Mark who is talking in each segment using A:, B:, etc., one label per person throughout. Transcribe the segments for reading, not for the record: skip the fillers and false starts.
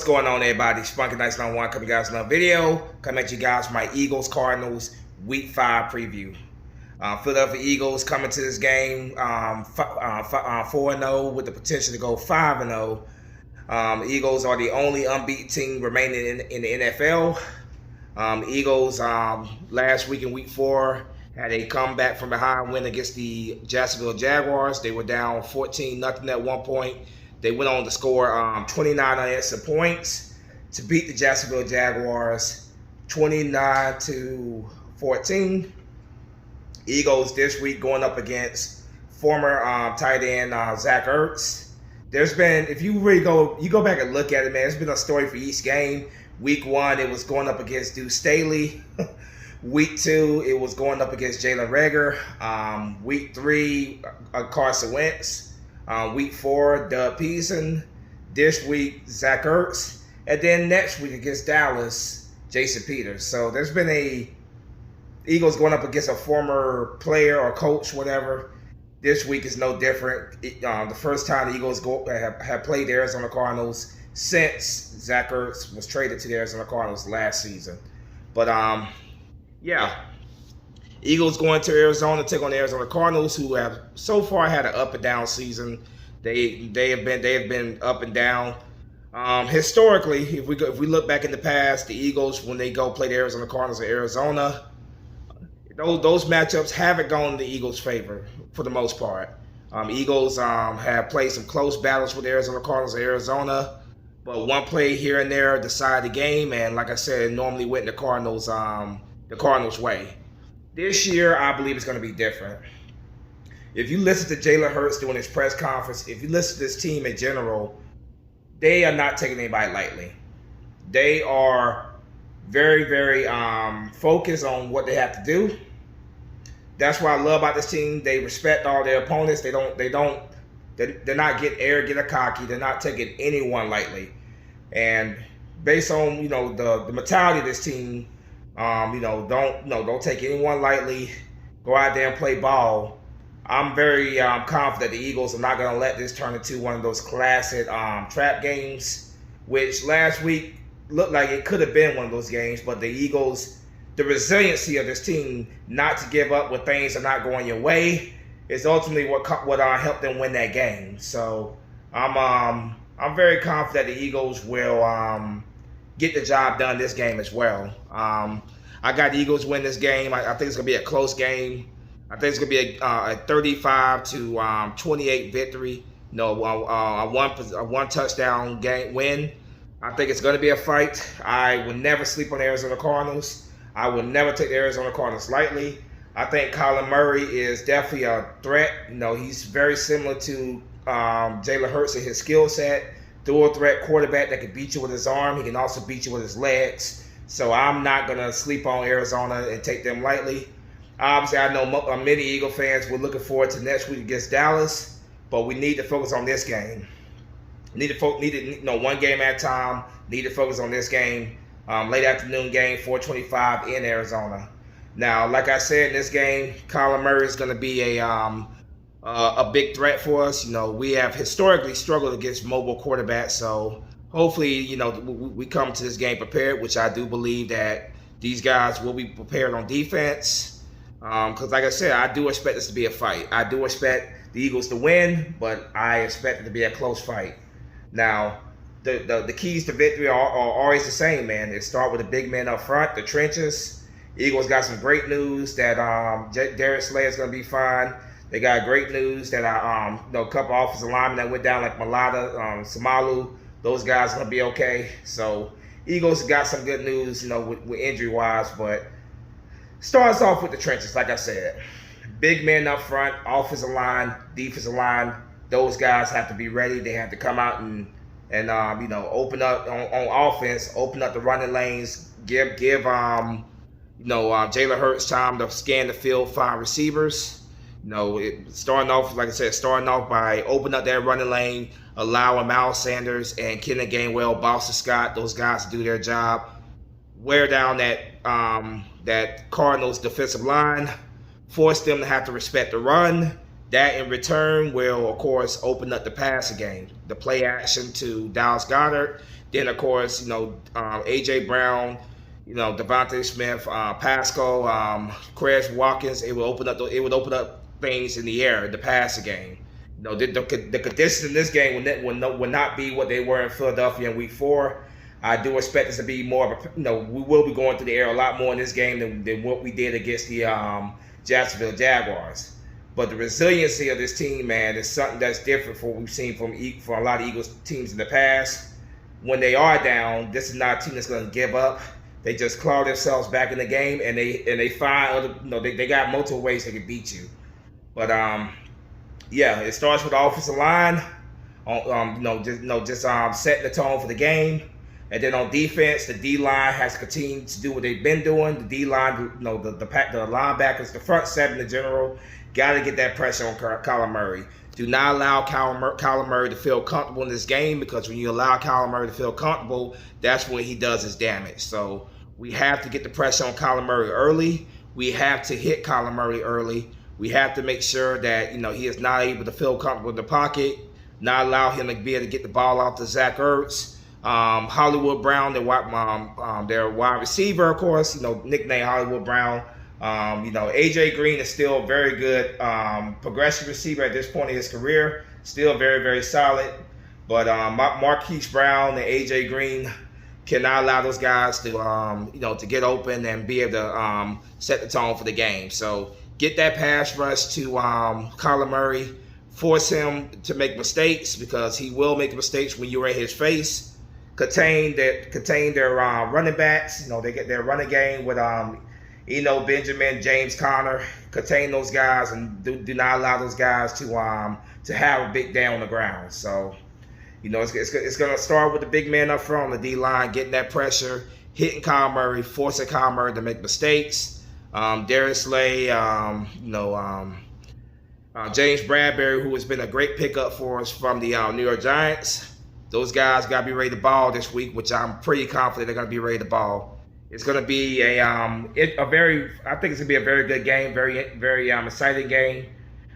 A: going on, everybody? Spunky Nice 91 coming guys another video. Coming at you guys with my Eagles Cardinals Week 5 preview. Philadelphia Eagles coming to this game 4-0 with the potential to go 5-0. Eagles are the only unbeaten team remaining in the NFL. Eagles last week in Week 4 had a comeback from behind win against the Jacksonville Jaguars. They were down 14-0 at one point. They went on to score 29 unanswered points to beat the Jacksonville Jaguars 29-14. Eagles this week going up against former tight end Zach Ertz. There's been, if you really go back and look at it, man, there's been a story for each game. Week 1, it was going up against Deuce Staley. Week 2, it was going up against Jalen Reagor. Week 3, Carson Wentz. Week 4, Doug Peterson. This week, Zach Ertz. And then next week against Dallas, Jason Peters. So there's been Eagles going up against a former player or coach, whatever. This week is no different. The first time the Eagles have played the Arizona Cardinals since Zach Ertz was traded to the Arizona Cardinals last season. But yeah, Eagles going to Arizona to take on the Arizona Cardinals, who have so far had an up and down season. They have been up and down. Historically, if we look back in the past, the Eagles, when they go play the Arizona Cardinals in Arizona, those matchups haven't gone in the Eagles' favor for the most part. Eagles have played some close battles with the Arizona Cardinals in Arizona, but one play here and there decided the game, and like I said, it normally went the Cardinals' way. This year, I believe it's going to be different. If you listen to Jalen Hurts doing his press conference, if you listen to this team in general, they are not taking anybody lightly. They are very, very focused on what they have to do. That's what I love about this team. They respect all their opponents. They're not getting arrogant or cocky. They're not taking anyone lightly. And based on the mentality of this team, don't take anyone lightly. Go out there and play ball. I'm very confident the Eagles are not going to let this turn into one of those classic trap games, which last week looked like it could have been one of those games. But the Eagles, the resiliency of this team not to give up when things are not going your way is ultimately what helped them win that game. So I'm very confident the Eagles will get the job done this game as well. I got the Eagles win this game. I think it's going to be a close game. I think it's going to be a 35-28 victory. A one touchdown game win. I think it's going to be a fight. I will never sleep on the Arizona Cardinals. I will never take the Arizona Cardinals lightly. I think Kyler Murray is definitely a threat. He's very similar to Jalen Hurts in his skill set. Dual threat quarterback that can beat you with his arm. He can also beat you with his legs. So I'm not going to sleep on Arizona and take them lightly. Obviously, I know many Eagle fans were looking forward to next week against Dallas, but we need to focus on this game. Need to one game at a time. Need to focus on this game. Late afternoon game, 4:25 in Arizona. Now, like I said, in this game, Kyler Murray is going to be a big threat for us. We have historically struggled against mobile quarterbacks, so hopefully, we come to this game prepared, which I do believe that these guys will be prepared on defense. Because like I said, I do expect this to be a fight. I do expect the Eagles to win, but I expect it to be a close fight. Now, the keys to victory are always the same, man. It starts with the big men up front, the trenches. Eagles got some great news that Darius Slay is going to be fine. They got great news that a couple offensive linemen that went down like Malata, Samalu, those guys are going to be okay. So Eagles got some good news, with injury-wise, but starts off with the trenches, like I said. Big men up front, offensive line, defensive line, those guys have to be ready. They have to come out and open up on offense, open up the running lanes, give Jalen Hurts time to scan the field, find receivers. Starting off by opening up that running lane, allowing Miles Sanders and Kenneth Gainwell, Boston Scott, those guys to do their job. Wear down that Cardinals defensive line, force them to have to respect the run. That in return will, of course, open up the passing game. The play action to Dallas Goedert. Then of course, AJ Brown, Devontae Smith, Pascal, Chris Watkins. It would open up things in the air in the passing game. The conditions in this game will not be what they were in Philadelphia in Week 4. I do expect this to be more of a, we will be going through the air a lot more in this game than what we did against the Jacksonville Jaguars. But the resiliency of this team, man, is something that's different from what we've seen from a lot of Eagles teams in the past. When they are down, this is not a team that's going to give up. They just claw themselves back in the game, and they find other, they got multiple ways they can beat you. But yeah, it starts with the offensive line, just setting the tone for the game. And then on defense, the D-line has to continue to do what they've been doing. The D-line, the linebackers, the front seven in general, got to get that pressure on Kyler Murray. Do not allow Kyler Murray to feel comfortable in this game, because when you allow Kyler Murray to feel comfortable, that's when he does his damage. So we have to get the pressure on Kyler Murray early. We have to hit Kyler Murray early. We have to make sure that he is not able to feel comfortable in the pocket, not allow him to be able to get the ball off to Zach Ertz. Hollywood Brown, their wide receiver, of course, nicknamed Hollywood Brown. AJ Green is still a very good progressive receiver at this point in his career. Still very, very solid. But Marquise Brown and AJ Green cannot allow those guys to to get open and be able to set the tone for the game. So get that pass rush to Kyler Murray. Force him to make mistakes, because he will make mistakes when you're in his face. Contain their running backs. They get their running game with Benjamin, James Conner. Contain those guys, and do not allow those guys to have a big day on the ground. So it's going to start with the big man up front on the D-line, getting that pressure, hitting Kyler Murray, forcing Kyler Murray to make mistakes. Darius Slay, James Bradbury, who has been a great pickup for us from the New York Giants. Those guys got to be ready to ball this week, which I'm pretty confident they're going to be ready to ball. It's going to be I think it's going to be a very good game, very, very exciting game.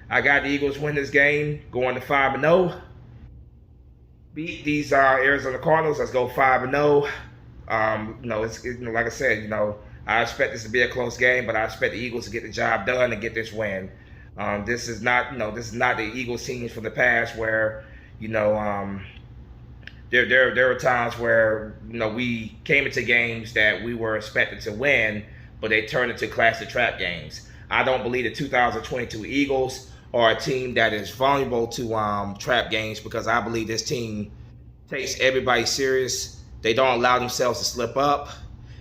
A: I got the Eagles win this game, going to 5-0. Beat these Arizona Cardinals. Let's go 5-0. Like I said, I expect this to be a close game, but I expect the Eagles to get the job done and get this win. This is not the Eagles teams from the past where, there were times where, we came into games that we were expected to win, but they turned into classic trap games. I don't believe the 2022 Eagles are a team that is vulnerable to trap games, because I believe this team takes everybody serious. They don't allow themselves to slip up,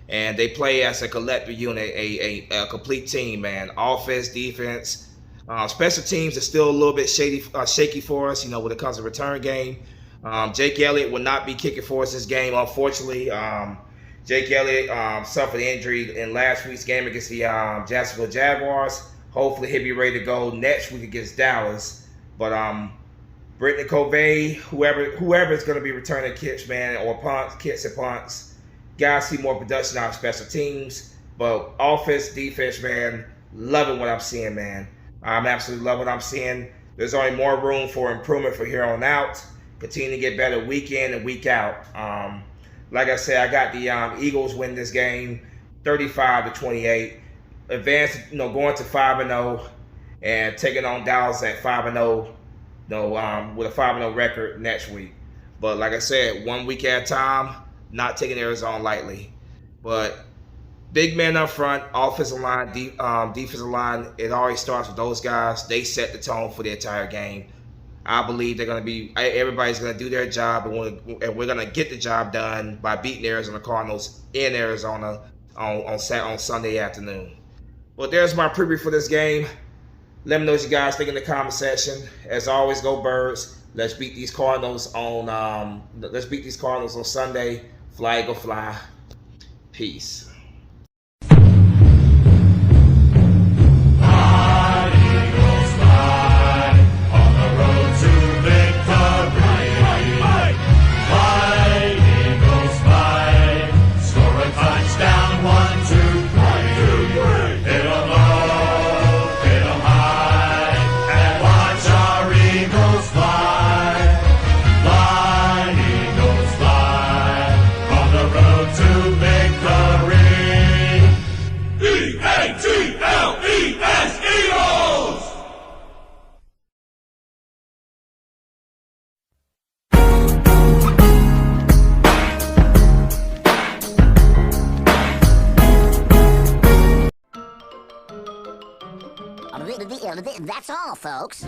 A: and they play as a collective unit, a complete team, man. Offense, defense, special teams are still a little bit shaky for us, when it comes to return game. Jake Elliott will not be kicking for us this game, unfortunately. Jake Elliott suffered injury in last week's game against the Jacksonville Jaguars. Hopefully he'll be ready to go next week against Dallas. But Brittany Covey, whoever is going to be returning kicks, man, or kicks and punts, gotta see more production out of special teams. But offense, defense, man, loving what I'm seeing, man. I'm absolutely loving what I'm seeing. There's only more room for improvement from here on out. Continue to get better week in and week out. Like I said, I got the Eagles win this game 35-28. Advance, going to 5-0 and taking on Dallas at 5-0, with a 5-0 record next week. But like I said, 1 week at a time, not taking Arizona lightly. But big men up front, offensive line, defensive line, it always starts with those guys. They set the tone for the entire game. I believe everybody's going to do their job, and we're going to get the job done by beating the Arizona Cardinals in Arizona on Sunday afternoon. Well, there's my preview for this game. Let me know what you guys think in the comment section. As always, go Birds. Let's beat these Cardinals on Sunday. Fly, go fly. Peace.
B: Fly, Eagles fly. That's all, folks.